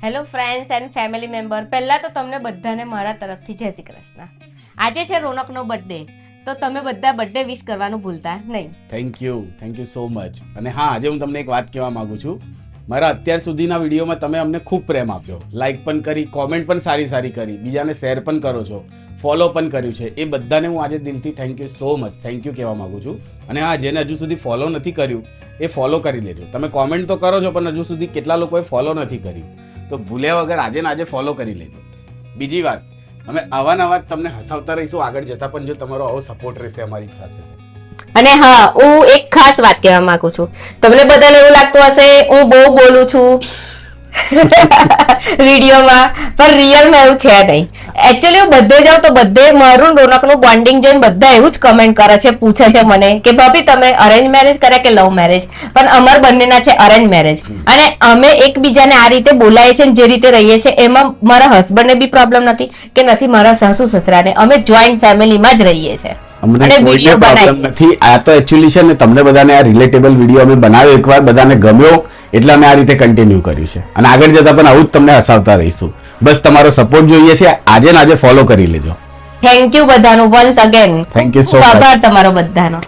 Hello friends and family member, પહેલાં તો તમને બધાને મારા તરફથી જય શ્રી કૃષ્ણ. આજે છે રોનકનો બર્થડે, તો તમે બધા બર્થડે વિશ કરવાનું ભૂલતા નહીં. Thank you so much. અને હા, આજે હું તમને એક વાત કહેવા માંગુ છું. મારા અત્યાર સુધીના વિડીયોમાં તમે અમને ખૂબ પ્રેમ આપ્યો, લાઈક પણ કરી, કોમેન્ટ પણ સારી કરી, બીજાને શેર પણ કરો છો, ફોલો પણ કર્યું છે. એ બધાને હું આજે દિલથી thank you so much, thank you કહેવા માંગુ છું. અને હા, જેને હજુ સુધી ફોલો નથી કર્યું એ ફોલો કરી લેજો. તમે કોમેન્ટ તો કરો છો પણ હજુ સુધી કેટલા લોકોએ ફોલો નથી કર્યું, તો ભૂલ્યા વગર આજે ફોલો કરી લેજો. બીજી વાત, અમે આવા તમને હસાવતા રહીશું આગળ જતા, પણ જો તમારો આવો સપોર્ટ રહેશે અમારી પાસે. અને હા, હું એક ખાસ વાત કહેવા માંગુ છું. તમને બધાને એવું લાગતું હશે હું બહુ બોલું છું વિડીયોમાં, પણ રિયલમાં એવું છે નહીં. એકચ્યુઅલી હું બધે જાઉં તો બધે મારું રોનકનું બોન્ડિંગ જોઈને બધા એવું જ કમેન્ટ કરે છે, પૂછે છે મને કે ભાભી તમે અરેન્જ મેરેજ કર્યા કે લવ મેરેજ? પણ અમાર બંનેના છે અરેન્જ મેરેજ. અને અમે એકબીજાને આ રીતે બોલાઈએ છીએ, જે રીતે રહીએ છીએ, એમાં મારા હસબન્ડને બી પ્રોબ્લેમ નથી કે નથી મારા સાસુ સસરાને. અમે જોઈન્ટ ફેમિલીમાં જ રહીએ છીએ. અમને કોઈને પ્રોબ્લેમ નથી. આ તો એકચ્યુઅલી છે ને, તમને બધાને આ રિલેટેબલ વિડીયો અમે બનાવ્યો, એકવાર બધાને ગમ્યો એટલે અમે આ રીતે કન્ટિન્યુ કર્યું છે. અને આગળ જતા પણ આવું જ તમને હસાવતા રહીશું. બસ તમારો સપોર્ટ જોઈએ છે. આજે ફોલો કરી લેજો. થેન્ક યુ બધાનું once again. Thank you so much. આભાર તમારો બધાનો.